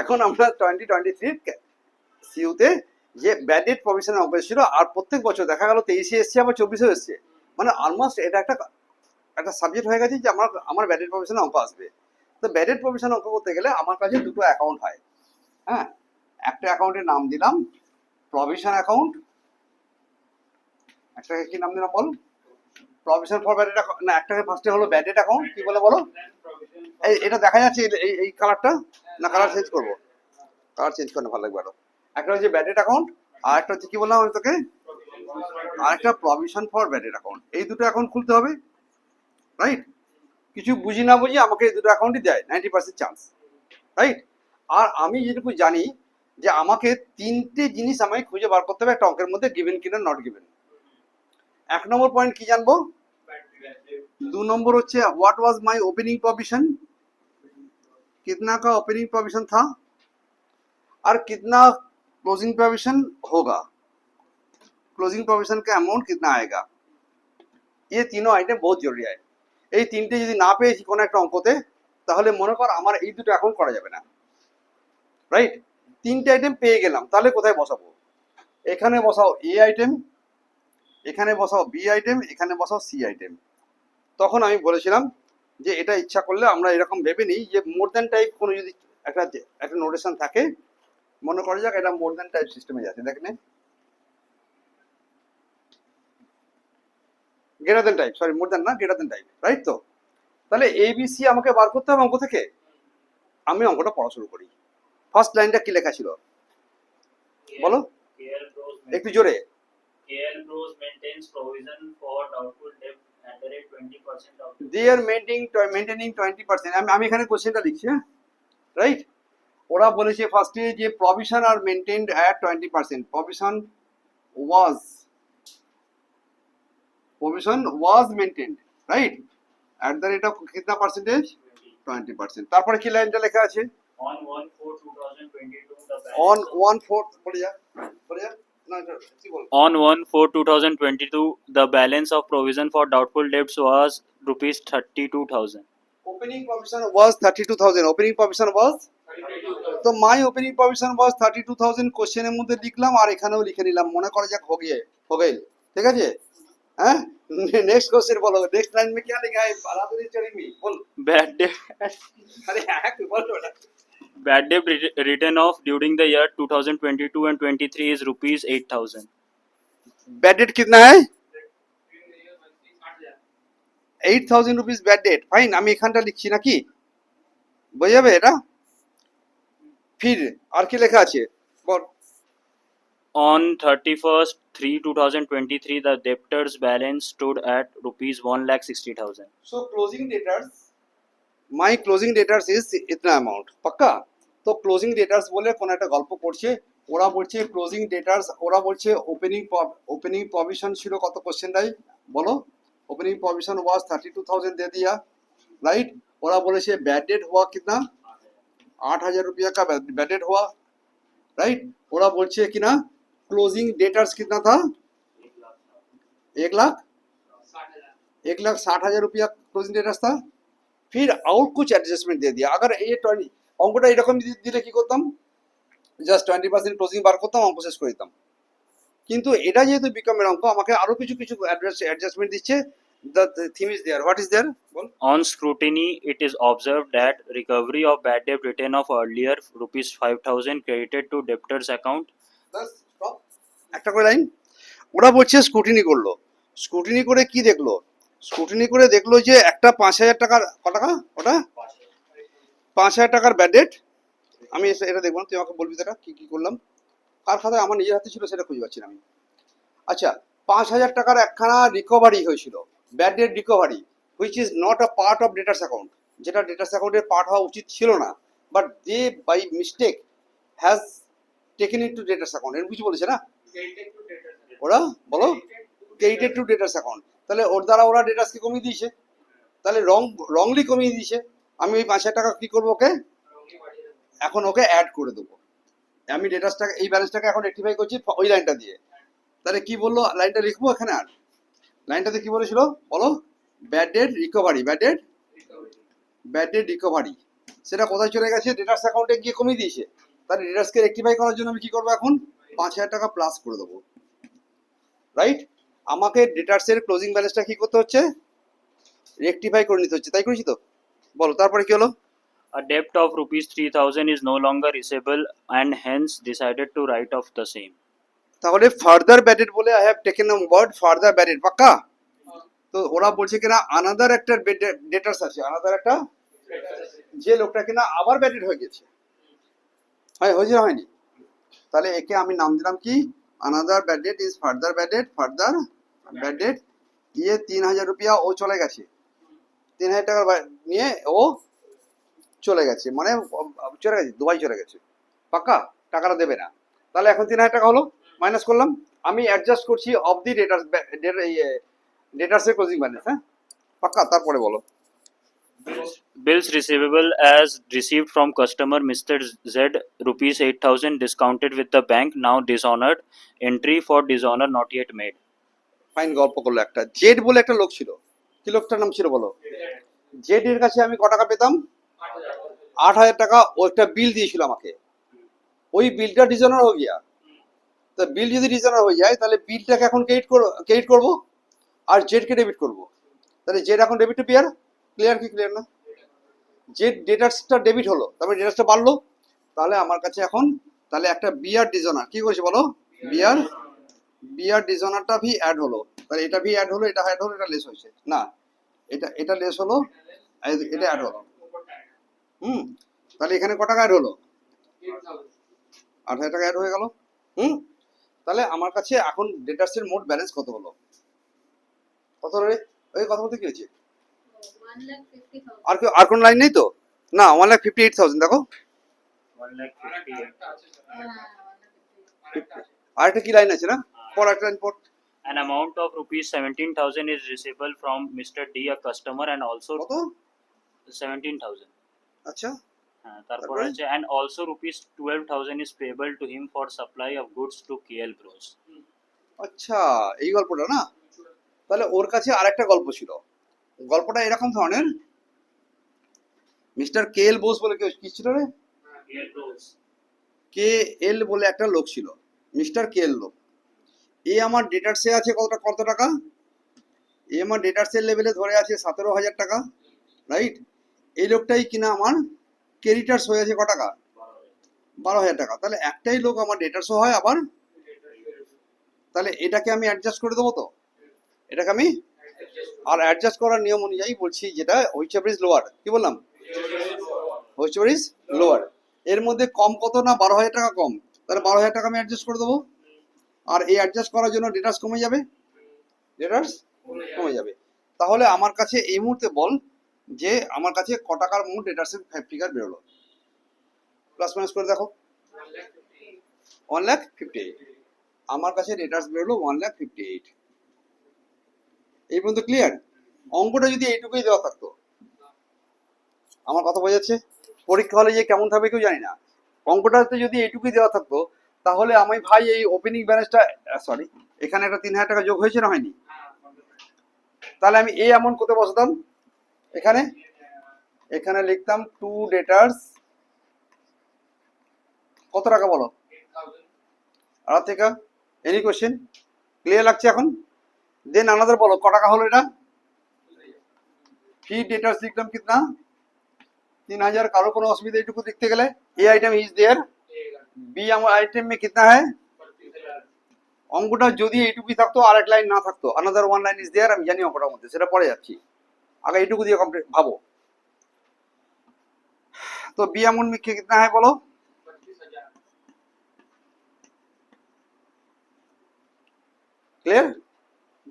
এখন আমরা 2023 সিইউতে যে ব্যাড ডেট প্রভিশনের অঙ্ক ছিল, আর প্রত্যেক বছর দেখা গেল 23-এ এসছে, আবার 24-এও এসছে। মানে অলমোস্ট এটা একটা সাবজেক্ট হয়ে গেছে যে আমার ব্যাড ডেট প্রভিশনের অঙ্ক আসবে। তো ব্যাড ডেট প্রভিশনের অঙ্ক করতে গেলে আমার কাছে দুটো অ্যাকাউন্ট হয়। হ্যাঁ, একটা অ্যাকাউন্টের নাম দিলাম প্রভিশন অ্যাকাউন্ট, একটাকে কি নাম দিলাম বল? Provision for bad debt account. না, একটাকে ফার্স্টে হলো ব্যাড ডেট অ্যাকাউন্ট, কি বলে বলো? এটা দেখা যাচ্ছে এই কালারটা, না কালার চেঞ্জ করবো? কালার চেঞ্জ করলে ভালো লাগবে আরো। একটা হচ্ছে ব্যাড ডেট অ্যাকাউন্ট, আর একটা হচ্ছে কি বললাম আমি তোকে, আর একটা provision for bad debt account. এই দুটো অ্যাকাউন্ট খুলতে হবে, রাইট? কিছু বুঝি না বুঝি আমাকে এই দুটো অ্যাকাউন্টই দেয় 90% চান্স, রাইট? আর আমি যেটুকু জানি যে আমাকে তিনটে জিনিস আমাকে খুঁজে বার করতে হবে একটা অঙ্কের মধ্যে, গিভেন কিনা নট গিভেন। 1 নম্বর পয়েন্ট কি জানবো? 2 নম্বর হচ্ছে what was my opening provision, कितना का ओपनिंग प्रोविजन था, और कितना क्लोजिंग प्रोविजन होगा, क्लोजिंग प्रोविजन का अमाउंट कितना आएगा। ये तीनों आइटम बहुत जरूरी है। এই তিনটে যদি না পেয়েছি কোনো একটা অঙ্কতে, তাহলে মনে কর আমার এই দুটো অ্যাকাউন্ট করা যাবে না, রাইট? তিনটে আইটেম পেয়ে গেলাম, তাহলে কোথায় বসাবো? এখানে বসাও এ আইটেম, এখানে বসাও বি আইটেম, এখানে বসাও সি আইটেম। তখন আমি বলেছিলাম যে এটা ইচ্ছা করলে আমরা এরকম ভেবে নিই যে মোর দ্যান টাইপ কোনো যদি একটা নোটেশন থাকে, মনে করা যাক এটা মোর দ্যান টাইপ সিস্টেমে যাচ্ছে, দেখেন greater than type, sorry more than না, গ্রেটার দ্যান টাইপ, রাইট? তো তাহলে এবিসি আমাকে বার করতে হবে অঙ্ক থেকে। আমি অঙ্কটা পড়া শুরু করি। ফার্স্ট লাইনটা কি লেখা ছিল বলো একটু জোরে? KL Bros maintains provision for doubtful debt at the rate 20% of they are maintaining 20%। আমি এখানে কোশ্চেনটা লিখছি, হ্যাঁ, রাইট? ওরা বলেছে ফার্স্টে যে প্রভিশন আর maintained at 20%, provision was maintained, right, at the rate of কিতনা পার্সেন্টেজ? 20%। তারপরে কি লাইনটা লেখা আছে? on 1/4/2022 the অন balance 1/4 বলে যা না কি বল? on 1/4/2022 the balance of provision for doubtful debts was rupees 32,000. Opening provision was 32,000, opening provision was, তো মাই ওপেনিং প্রভিশন ওয়াজ 32,000 কোশ্চেনের মধ্যে লিখলাম, আর এখানেও লিখে নিলাম, মনে করা যাক हो गए, ঠিক আছে? হ্যাঁ, नेक्स्ट क्वेश्चन बोलो, नेक्स्ट लाइन में क्या लिखा है? बराबरी चढ़ेगी बोल। Bad debt अरे हाँ बोलो बेटा। bad debt written off during the year 2022 and 23 is rupees 8,000. Bad debt कितना है? 8,000 रुपीस बैड डेट। फाइन, আমি এখানটা লিখছি নাকি, বুঝে যাবে এটা? फिर আর কি লেখা আছে বল? On 31st 3/2023 the debtors balance stood at rupees 1,60,000. So closing debtors, my closing debtors is ইতনা অ্যামাউন্ট, পাক্কা? তো ক্লোজিং ডেটার্স বলে কোন একটা গল্প করছে, ওরা বলছে ক্লোজিং ডেটার্স, ওরা বলছে ওপেনিং প্রভিশন ছিল কত, কোশ্চেনটাই বলো? ওপেনিং প্রভিশন ওয়াজ 32,000 दे दिया, राइट? ওরা বলেছে बैड डेट हुआ कितना? 8,000 रुपया का बैड डेट हुआ, राइट? ওরা বলছে কিনা क्लोजिंग डेटर्स कितना था? 1,60,000 रुपया क्लोजिंग डेटर्स था। फिर और कुछ एडजस्टमेंट दे दिया। अगर ये অঙ্কটা এরকম দিলে কি করতাম? জাস্ট 20% ক্লোজিং বার করতাম, অঙ্ক শেষ করে দিতাম। কিন্তু এটা যেহেতু বিকমের অঙ্ক, আমাকে আরো কিছু অ্যাডজাস্টমেন্ট দিচ্ছে। The theme is there. What is there? Ball. On scrutiny, it is observed that recovery of bad debt written off earlier rupees 5,000 credited to debtors account. একটা করে লাইন। ওরা বলছে স্ক্রুটিনি করলো, স্ক্রুটিনি করে কি দেখলো? স্ক্রুটিনি করে দেখলো যে একটা 5,000 টাকার, কত টাকা ওটা? 5,000 টাকার ব্যাড ডেট। আমি এটা দেখবো না, তুই আমাকে বলবি এটা কি কি করলাম। কার খাতায় আমার নিজের হাতে ছিল সেটা খুঁজে পাচ্ছি না আমি। আচ্ছা, 5,000 টাকার একখানা রিকভারি হয়েছিল, bad debt recovery, which is not a part of debtors account, যেটা ডেটার্স অ্যাকাউন্টের পার্ট হওয়া উচিত ছিল না, but they by mistake has taken it to debtors account. এর কিছু বলেছে না ওরা, বলো? Credited to debtors account. তাহলে ওর দ্বারা ওরা ডেটার্সকে কমিয়ে দিয়েছে, তাহলে রংলি কমিয়ে দিয়েছে। আমি ওই 5,000 টাকা কি করবো, ওকে এখন ওকে অ্যাড করে দেবো। আমি ডেটাসটাকে, এই ব্যালেন্সটাকে এখন রেক্টিফাই করছি ওই লাইনটা দিয়ে। তাহলে কি বললো, লাইনটা লিখবো এখানে, আর লাইনটাতে কি বলেছিল বলো? Bad debt recovery, bad debt recovery, সেটা কোথায় চলে গেছে, ডেটার্স অ্যাকাউন্টে গিয়ে কমিয়ে দিয়েছে। তাহলে ডেটার্সকে রেক্টিফাই করার জন্য আমি কি করবো, এখন 5,000 টাকা প্লাস করে দেবো, রাইট? আমাকে ডেটার্সের ক্লোজিং ব্যালেন্সটা কি করতে হচ্ছে, রেক্টিফাই করে নিতে হচ্ছে, তাই করেছি তো? বলো তারপরে কি হলো। A debt of rupees 3,000 is no longer receivable and hence decided to write off the same. তাহলে ফার্দার ব্যাডেড বলে I have taken a word further bedded, পাক্কা? তো ওরা বলছে কিনা আনাদার একটা ডেটার্স আছে, আনাদার একটা, যে লোকটা কিনা আবার ব্যাডেড হয়ে গেছে, হয়েছে না হয়নি? তাহলে একে আমি নাম দিলাম কি, আনাদার ব্যাডেড ইজ ফার্দার ব্যাডেড, ফার্দার ব্যাডেড। ইয়ে 3,000 রুপিয়া ও চলে গেছে, 3,000 টাকা নিয়ে ও চলে গেছে, মানে চলে গেছে, দুবাই চলে গেছে, পাক্কা? টাকাটা দেবে না। তাহলে এখন 3,000 টাকা হলো, মাইনাস করলাম। আমি অ্যাডজাস্ট করছি অফ দি ডেটার্সের ক্লোজিং ব্যালেন্স, হ্যাঁ পাক্কা? তারপরে বলো। Bills receivable as received from customer Mr. Z rupees 8,000 discounted with the bank now dishonored. Entry for dishonor not yet made. Fine, গল্প করলো একটা। জেড বলে একটা লোক ছিল, কি লোকটার নাম ছিল বলো? জেড এর কাছে আমি ক টাকা পেতাম, 8,000 টাকা। ও একটা বিল দিয়েছিল আমাকে, ওই বিলটা ডিজনার হয়ে গিয়া। তো বিল যদি ডিজনার হয়ে যায় তাহলে বিলটাকে এখন ক্রেডিট করবো আর জেডকে ডেবিট করবো। তাহলে জেড এখন ডেবিট টু পিয়ার, ক্লিয়ার কি ক্লিয়ার না? জেড ডেটার্সটা ডেবিট হলো, তারপরে ডেটার্সটা বাড়লো, তাহলে আমার কাছে এখন তাহলে একটা বিআর ডিজনার কি করেছে বলো, বিআর ডিজনারটা ভি অ্যাড হলো। তাহলে এটা ভি অ্যাড হলো, এটা অ্যাড হলো, এটা লেস হয়েছে না, এটা লেস হলো, এটা অ্যাড হলো। তাহলে এখানে ক টাকা অ্যাড হলো, 8,000 টাকা অ্যাড হয়ে গেল। তাহলে আমার কাছে এখন ডেটার্সের মোট ব্যালেন্স কত হলো, কত হলো রে? ওই কথা বলতে কি হয়েছে, আর কোন লাইন নেই তো? না, 1,58,000 দেখো। 1,58,000. আর একটা কি লাইন আছে না, পর একটা লাইন পর। An amount of rupees 17,000 is receivable from Mr. D, a customer, and also কত? 17,000. আচ্ছা, তারপর তারপরে? আছে and also rupees 12,000 is payable to him for supply of goods to KL Bros. আচ্ছা, এই গল্পটা না? তাহলে ওর কাছে আরেকটা গল্প ছিল, গল্পটা এরকম ধরনের। মিস্টার কে এল বোস বলে কি ছিল রে, KL Bros. কে এল বলে একটা লোক ছিল, মিস্টার কে এল লোক। এ আমার ডেটার্সে আছে কত টাকা, এ আমার ডেটার্সের লেভেলে ধরে আছে 17,000 টাকা, রাইট? এই লোকটাই কিনা আমার ক্রেডিটার্স হয়ে আছে ক টাকা, 12,000 টাকা। তাহলে একটাই লোক আমার ডেটার্সও হয় আবার, তাহলে এটাকে আমি অ্যাডজাস্ট করে দেবো তো, এটাকে আমি, আর অ্যাডজাস্ট করার নিয়ম অনুযায়ী বলছি যেটা হুইচএভার ইজ লোয়ার, কি বললাম, হুইচএভার ইজ লোয়ার। এর মধ্যে কম কত না, 12,000 টাকা কম, তাহলে 12,000 টাকা আমি অ্যাডজাস্ট করে দেবো। আর এই অ্যাডজাস্ট করার জন্য ডেটার্স কমে যাবে, ডেটার্স কমে যাবে। তাহলে আমার কাছে এই মুহূর্তে বল যে আমার কাছে ক টাকার মোট ডেটার্সের ফিগার বেরোলো, প্লাস মাইনাস করে দেখো। 1,58,000 আমার কাছে ডেটার্স বেরোলো, 1,58,000। এই পর্যন্ত ক্লিয়ার? অঙ্কটা যদি এইটুকুই দেওয়া থাকতো, আমার কথা বোঝা যাচ্ছে? পরীক্ষা হলে যে কেমন থাকবে কেউ জানি না, অঙ্কটাতে যদি এইটুকুই দেওয়া থাকতো তাহলে আমি ভাই এই ওপেনিং ব্যালেন্সটা, সরি এখানে একটা 3,000 টাকা যোগ হয়েছে না হয়নি, তাহলে আমি এই অ্যামাউন্ট কোথায় বসাতাম, এখানে লিখতাম টু ডেটার্স কত টাকা বলো, 8 টাকা। এনি কোশ্চেন ক্লিয়ার লাগছে এখন? দেন আনাদার বলো ক টাকা হলো, এটা ফি ডেটার্স লিখলাম কিতনা, 3,000। কারো কোনো অসুবিধা এইটুকু দেখতে গেলে, A item is there, B item में कितना है, অঙ্কটা যদি এইটুকুই থাকতো আর এক লাইন না থাকতো, another one line is there, আমি জানি অঙ্কটার মধ্যে, সেটা পরে যাচ্ছি, আগে এইটুকু দিয়ে কমপ্লিট ভাবো। তো বি अमाउंट में कितना है বলো, ক্লিয়ার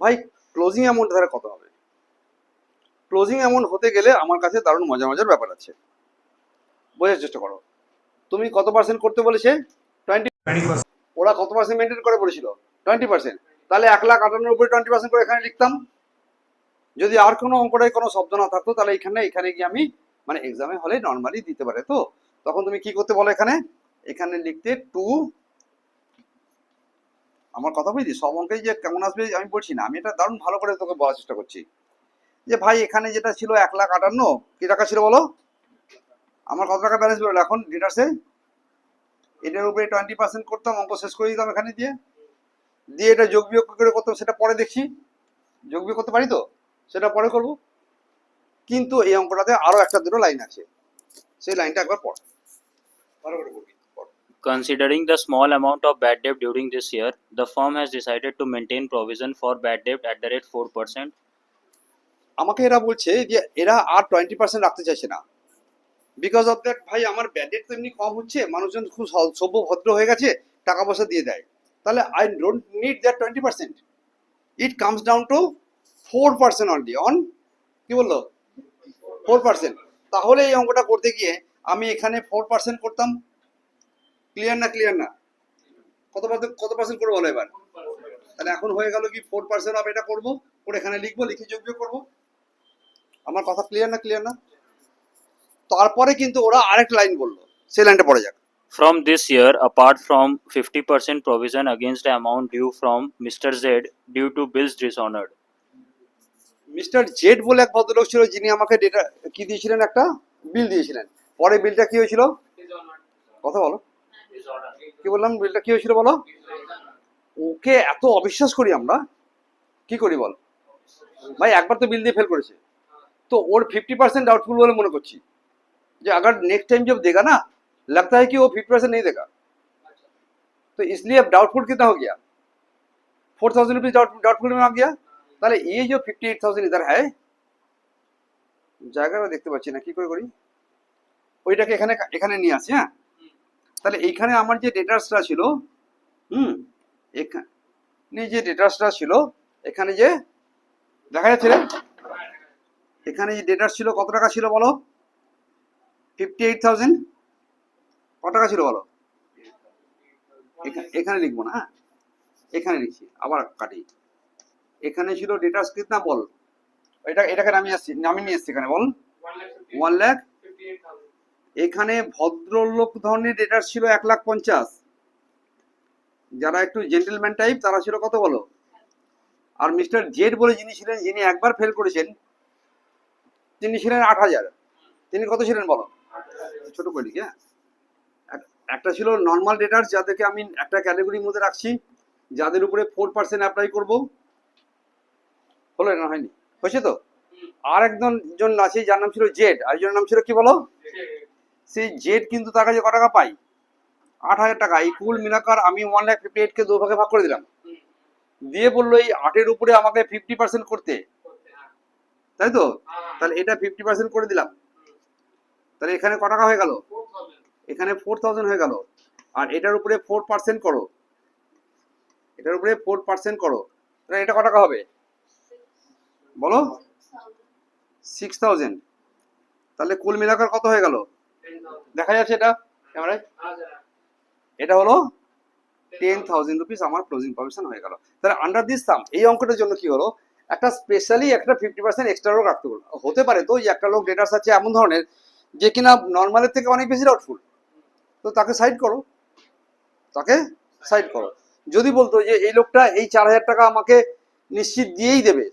ভাই? ক্লোজিং অ্যামাউন্ট ধারে কত হবে, ক্লোজিং অ্যামাউন্ট হতে গেলে আমার কাছে দারুণ মজার ব্যাপার আছে, বোঝার চেষ্টা করো। তুমি কত পার্সেন্ট করতে বলেছে, 20%। ওরা কত পার্সেন্ট মেনটেন করে বলেছিল, 20%। তাহলে 1,58,000 উপরে 20% করে এখানে লিখতাম। যদি আর কোনো অঙ্কটায় কোনো শব্দ না থাকতো তাহলে এখানে গিয়ে আমি, মানে এক্সামে হলে নর্মালি দিতে পারে, তো তখন তুমি কি করতে বলো, এখানে লিখতে টু, আমার কথা বুঝলি, সব অঙ্কে যে কেমন আসবে আমি বলছি না, আমি এটা দারুণ ভালো করে তোকে বলার চেষ্টা করছি যে ভাই এখানে যেটা ছিল 1,58,000 কি টাকা ছিল বলো, আমার কত টাকা ব্যালেন্স বেরোলো এখন ডিটার্সে? এটার উপরে 20% করতাম, অঙ্ক শেষ করে দিতাম এখানে দিয়ে দিয়ে এটা যোগ বিয়োগ করে করতাম, সেটা পরে দেখছি। যোগ বিয়োগ করতে পারি তো, সেটা পরে করব। কিন্তু এই অঙ্কটাতে আরো একটা দুটো লাইন আছে, সেই লাইনটা একবার পড়, ভালো করে পড়বি। পড়। Considering the small amount of bad debt during this year, the firm has decided to maintain provision for bad debt at the rate 4%. আমাকে এরা বলছে যে এরা আর 20% রাখতে চাইছে না, বিকজ অফ দ্যাট। ভাই আমার ব্যাড ডেট তো এমনি কম হচ্ছে, মানুষজন খুব সভ্য ভদ্র হয়ে গেছে, টাকা পয়সা দিয়ে দেয়, তাহলে I don't need that 20%। It comes down to 4% only on, কি বললো, 4%। তাহলে এই অঙ্কটা করতে গিয়ে আমি এখানে 4% করতাম। ক্লিয়ার না? ক্লিয়ার না? কত পার্সেন্ট করবো বলো এবার? তাহলে এখন হয়ে গেল কি 4% অফ এটা করবো, করে এখানে লিখবো, লিখে যোগ বিয়োগ করবো। আমার কথা ক্লিয়ার না? ক্লিয়ার না? তারপরে কিন্তু ওরা আরেক লাইন বললো, সেই লাইনটা পড়ে যাক। From this year, apart from 50% provision against the amount due from Mr. Z due to bills dishonored. Mister Z বলে এক ভদ্রলোক ছিল, যিনি আমাকে ডেটা কি দিয়েছিলেন, একটা বিল দিয়েছিলেন। পরে বিলটা কি হয়েছিল? কথা বলো, কি বললাম? বিলটা কি হয়েছিল বলো? ওকে এত অবিশ্বাস করি আমরা, কি করি বল ভাই? একবার তো বিল দিয়ে ফেল করেছে, तो और 50% डाउटफुल वाले मने करছি যে अगर नेक्स्ट टाइम जब देगा ना, लगता है कि वो 50% नहीं देगा, तो इसलिए अब डाउटफुल कितना हो गया? 4000 रुपीज डाउटफुल में आ गया। তাহলে ये जो 58,000 इधर है, জায়গাটা দেখতে পাচ্ছি না, কি করে করি? ওইটাকে এখানে এখানে নিয়ে আসি। হ্যাঁ, তাহলে এইখানে আমার যে ডেটাসটা ছিল, এখানে যে ডেটাসটা ছিল, এখানে যে দেখা যাচ্ছে রে, এখানে যে ডেটাস ছিল কত টাকা ছিল বলো? 58,000। কত টাকা ছিল বলো? এখানে লিখবো না, হ্যাঁ এখানে লিখছি, আবার কাটি। এখানে ছিল ডেটাস কিতনা বল, এটাকে নামিয়ে নিয়ে এসছি এখানে বল 1,00,000। এখানে ভদ্রলোক ধরনের ডেটাস ছিল 1,50,000। যারা একটু জেন্টলম্যান টাইপ তারা ছিল কত বলো? আর মিস্টার জেড বলে যিনি ছিলেন, যিনি একবার ফেল করেছেন, তিনি ছিলেন 8,000। তিনি কত ছিলেন বলো? ছোট করে লিখি। হ্যাঁ, একটা ছিল নর্মাল ডেটার্স, যাদেরকে আমি একটা ক্যাটাগরির মধ্যে রাখছি, যাদের উপরে 4% অ্যাপ্লাই করব। হলো না? হয়নি? হয়েছে তো? আর একজন জন আছে যার নাম ছিল জেড, আর একজনের নাম ছিল কি বলো? সেই জেড কিন্তু তার কাছে কত টাকা পাই? 8,000 টাকা। এই কুল মিলাকার আমি 1,58,000 কে 2 ভাগে ভাগ করে দিলাম, দিয়ে বললো এই 8-এর উপরে আমাকে 50% করতে, তাই তো? তাহলে এটা 50% করে দিলাম, তাহলে এখানে কত টাকা হয়ে গেল? এখানে 4,000 হয়ে গেল। আর এটার উপরে 4% করো, এটার উপরে 4% করো, তাহলে এটা কত টাকা হবে বলো? 6,000। তাহলে কুল মিলাকার কত হয়ে গেল? দেখা যাচ্ছে এটা ক্যামেরায়? এটা হলো 10,000 রুপিস আমার ক্লোজিং প্রভিশন হয়ে গেল। তাহলে আন্ডার দিস সাম এই অঙ্কটার জন্য কি হলো, একটা স্পেশালি একটা 50% এক্সট্রা লোক রাখতে হলো। হতে পারে তো যে একটা লোক ডেটাস আছে এমন ধরনের যে কিনা নর্মালের থেকে অনেক বেশি ডাউটফুল, তো তাকে সাইড করো, তাকে সাইড করো। যদি বলতো যে এই লোকটা এই 4,000 টাকা আমাকে নিশ্চিত দিয়েই দেবে,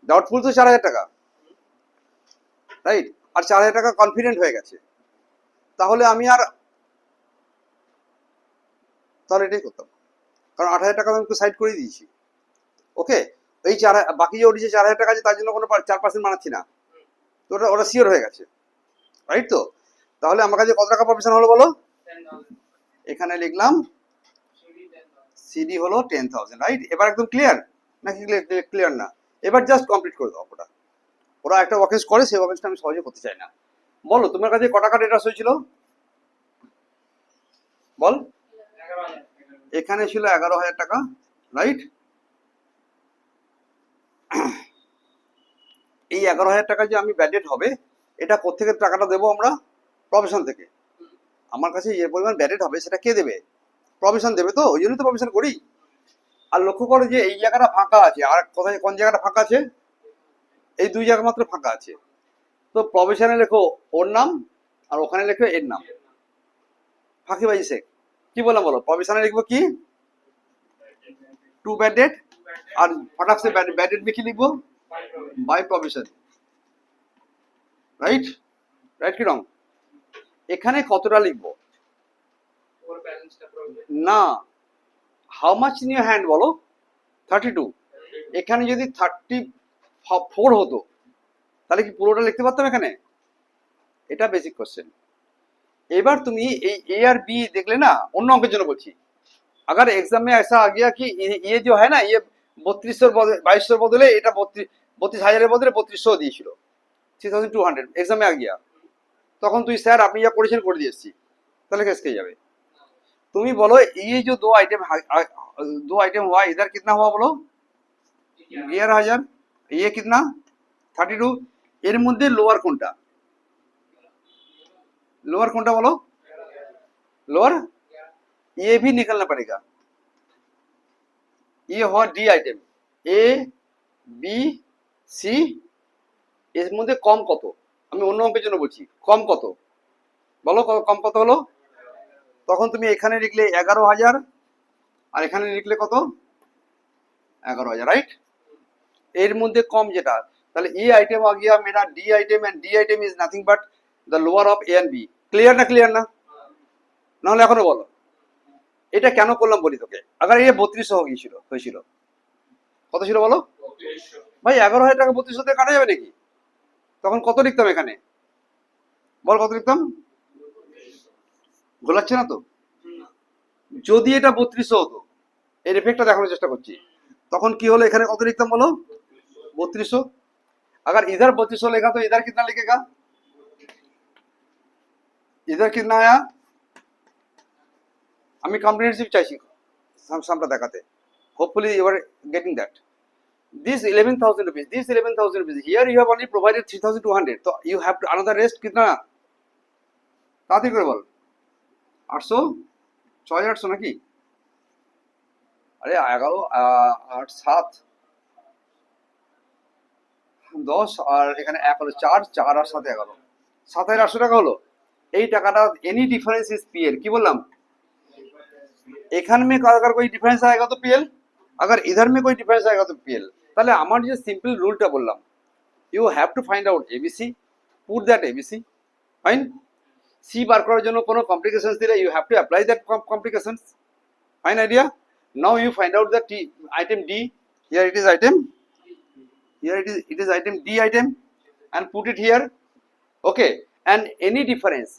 ডাউটফুল তো 4,000 টাকা, রাইট, আর 4,000 টাকা কনফিডেন্ট হয়ে গেছে, তাহলে আমি আর তাহলে এটাই করতাম, কারণ 8,000 টাকা আমি একটু সাইড করে দিয়েছি। ওকে, এই বাকি যে ওর যে 4,000 টাকা আছে তার জন্য কোনো 4% বানাচ্ছি না, তো ওটা শিওর হয়ে গেছে, রাইট তো? তাহলে আমার কাছে কত টাকা প্রভিশন হলো বলো? এখানে লিখলাম সিডি হলো 10,000, রাইট? এবার একদম ক্লিয়ার নাকি? ক্লিয়ার না? এবার জাস্ট কমপ্লিট করে দাও ওটা। ওরা একটা ওয়াকেন্স করে, সেই ওয়াকেন্সটা আমি সহজে করতে চাই না। বলো তোমার কাছে ক টাকা ডেটাস হয়েছিল বল? এখানে ছিল 11,000 টাকা, রাইট? এই 11,000 টাকা যে আমি ব্যাডেড হবে, এটা কোত্থেকে টাকাটা দেবো আমরা? প্রভিশন থেকে। আমার কাছে যে পরিমাণ ব্যাডেড হবে সেটা কে দেবে? প্রভিশন দেবে, তো ওই জন্যই তো প্রভিশন করি। আর লক্ষ্য করো যে এই জায়গাটা ফাঁকা আছে, আর কোথায় কোন জায়গাটা ফাঁকা আছে? এই দুই জায়গা মাত্র ফাঁকা আছে, তো প্রভিশনে লেখো ওর নাম আর ওখানে লেখো এর নাম। ফাঁকিবাজি শেখ, কি বললাম বলো? প্রভিশনে লিখবো কি? টু ব্যাডেড, আর ফটাক সে ব্যাডেড কি লিখবো? By provision, right? রাইট কি রং? এখানে কতটা লিখবো না, how much in your hand বলো, 32, এখানে যদি 34 হতো তাহলে কি পুরোটা লিখতে পারতাম এখানে? এটা বেসিক কোশ্চেন। এবার তুমি এই এ আর বি দেখলে না, অন্য অঙ্কের জন্য বলছি, अगर एग्जाम में ऐसा आ गया कि ये जो है ना ये 3200 বদলে এটা 32,000 বদলে 3200 দিয়েছিল, 3200 एग्जाम में आ गया, তখন তুই স্যার আপনি যা করেছেন করে দিয়েছি, তাহলে কেস খেয়ে যাবে। তুমি বলো ये जो दो आइटम हुआ, इधर कितना हुआ बोलो 11,000, ये कितना 32, এর মধ্যে লোয়ার কোনটা, लोअर कौन बोलो, लोअर, ये भी निकलना पड़ेगा। ये हुआ D item, A B C, এর মধ্যে কম কত, আমি অন্য অঙ্কের জন্য বলছি, কম কত বলো, কম কত হলো, তখন তুমি এখানে লিখলে 11,000 আর এখানে লিখলে কত 11,000, রাইট। এর মধ্যে কম যেটা, তাহলে ए आइटम आ गया मेरा D item, and D item is nothing but the lower of A and B. Clear না, ক্লিয়ার না, নাহলে এখনো বলো। এটা কেন করলাম বলি তোকে, আবার এই 3200 হয়েছিল, কত ছিল বলো ভাই, 11,000 টাকা 3200 দিয়ে কাটা যাবে নাকি, তখন কত লিখতাম এখানে বল, কত লিখতাম, গোলাচ্ছে না তো। যদি এটা 3200 হতো, এর এফেক্টটা দেখানোর চেষ্টা করছি, তখন কি হলো, এখানে কত লিখতাম বলো 3200, अगर इधर 3200 लिखा तो इधर कितना लिखेगा, इधर कितना आया, আমি কম্প্রিহেনসিভ চাইছি সামটা দেখাতে, hopefully you are getting that, this 11,000 rupees, this 11,000 rupees, here you have only provided 3,200, so you have to another rest कितना, তাড়াতাড়ি করে বল, 800, 6,800 নাকি, আরে 11 8 7 10 আর এখানে 1 হলো 4 4 আর 7 11, 7,800 টাকা হলো। এই টাকাটা এনি ডিফারেंस इज पीएल, কি বললাম, এখান में अगर कोई डिफरेंस आएगा तो पीएल, अगर इधर में कोई डिफरेंस आएगा तो पीएल। তাহলে আমার যে সিম্পল রুলটা বললাম, you have to find out ABC, put that ABC, fine, C বার করার জন্য কোনো কমপ্লিকেশনস দিলে you have to apply that complications, fine idea. Now you find out the item D, here it is item, here it is item D item, and put it here, okay, and any difference,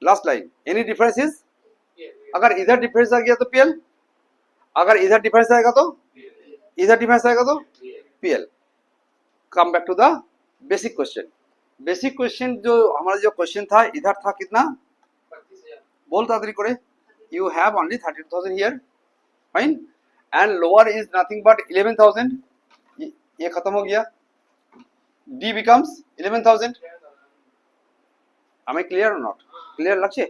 last line, any difference is, अगर इधर difference आ गया तो PL, अगर इधर difference आएगा तो इधर difference आएगा तो PL. Come back to the basic question, basic question जो हमारा जो क्वेश्चन था, इधर था कितना बोल ताड़ाताड़ी करे, you have only 32,000 here, fine, and lower is nothing but 11,000, ये खत्म हो गया, D becomes 11,000, আমি ক্লিয়ার নট ক্লিয়ার লাগছে,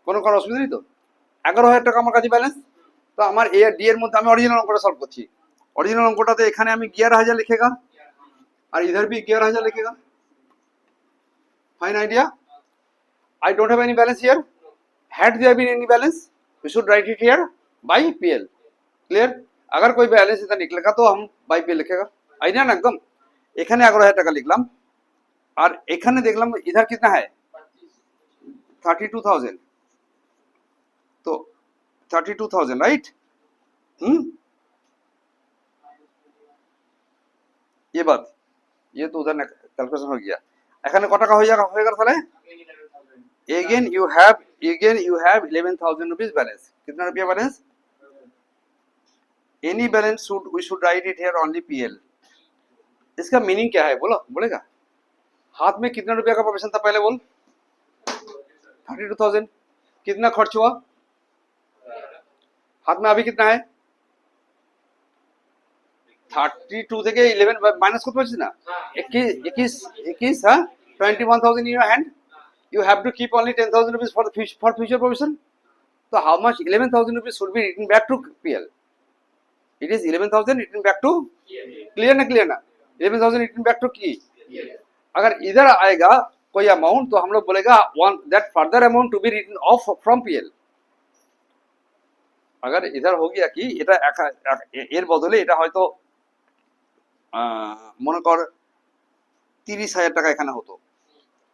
কোনো কোনো অসুবিধা নেই তো। 11,000 টাকা আমার কাছে ব্যালেন্স, তো আমার এ আর ডি এর মধ্যে আমি অরিজিনাল অঙ্কটা সলভ করছি, অরিজিনাল অঙ্কটাতে এখানে আমি 11,000 লিখেগা আর इधर भी 11,000 लिखेगा, fine idea. I don't have any balance here, had there been any balance we should write it here by PL, clear। अगर कोई बैलेंस इधर निकलेगा तो हम by PL लिखेगा, आइडिया ना एकदम। এখানে 11,000 টাকা লিখলাম আর এখানে দেখলাম इधर कितना है 32,000, तो 32,000 राइट, ये बात, ये तो उधर कैलकुलेशन हो गया, এখানে কত টাকা হয়ে গেল তাহলে, again you have 11,000 rupees balance, कितना रुपया balance, any balance we should write it here only PL। इसका मीनिंग क्या है बोलो, बोलेगा, हाथ में कितना रुपया का प्रोविजन था पहले बोल, 32,000, कितना खर्च हुआ, हाथ में अभी कितना है 32 থেকে 11 মাইনাস করতে পারছিস না, 21 হ্যাঁ, 21,000 in your hand, you have to keep only 10,000 rupees for future provision, so how much, 11,000 rupees should be written back to PL, it is 11,000 written back to, clear ना 11,000 written back to की, अगर इधर आएगा कोई amount तो हम लोग बोलेगा one that further amount to be written off from PL। अगर इधर हो गया कि এটা এর বদলে এটা হয়তো মনে কর 30,000 টাকা এখানে হতো,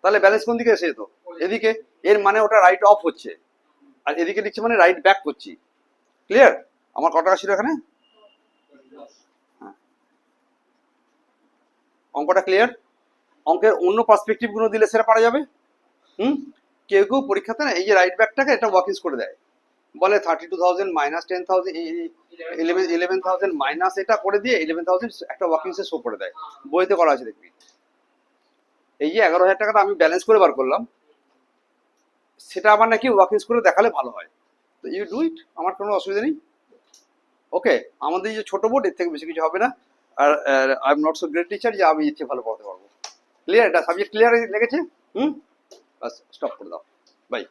তাহলে ব্যালেন্স কোন দিকে এসে যেত? এদিকে। এর মানে ওটা রাইট অফ হচ্ছে, আর এদিকে লিখছে মানে রাইট ব্যাক করছি। ক্লিয়ার? আমার কত টাকা ছিল এখানে? হ্যাঁ, অঙ্কটা ক্লিয়ার? অঙ্কের অন্য পার্সপেক্টিভ গুলো দিলে সেটা পারা যাবে। হুম, কেউ কেউ পরীক্ষাতে না এই যে রাইট ব্যাকটাকে এটা ওয়ার্কিংস করে দেয়, বলে 32,000 মাইনাস 10,000 11,000 মাইনাস এটা করে দিয়ে 11,000 একটা ওয়ার্কিংসে শো করে দেয়। বইতে করা আছে দেখবি। এই যে 11,000 টাকাটা আমি ব্যালেন্স করে বার করলাম, সেটা আবার নাকি ওয়ার্কিংস করে দেখালে ভালো হয়। তো ইউ ডু ইট, আমার কোনো অসুবিধা নেই। ওকে, আমাদের এই যে ছোট বোর্ড, এর থেকে বেশি কিছু হবে না। আর I am not so great teacher যে আমি ইচ্ছে ভালো পড়াতে পারবো। ক্লিয়ার? এটা সাবজেক্ট ক্লিয়ার লেগেছে? হুম, বাস স্টপ করে দাও। বাই।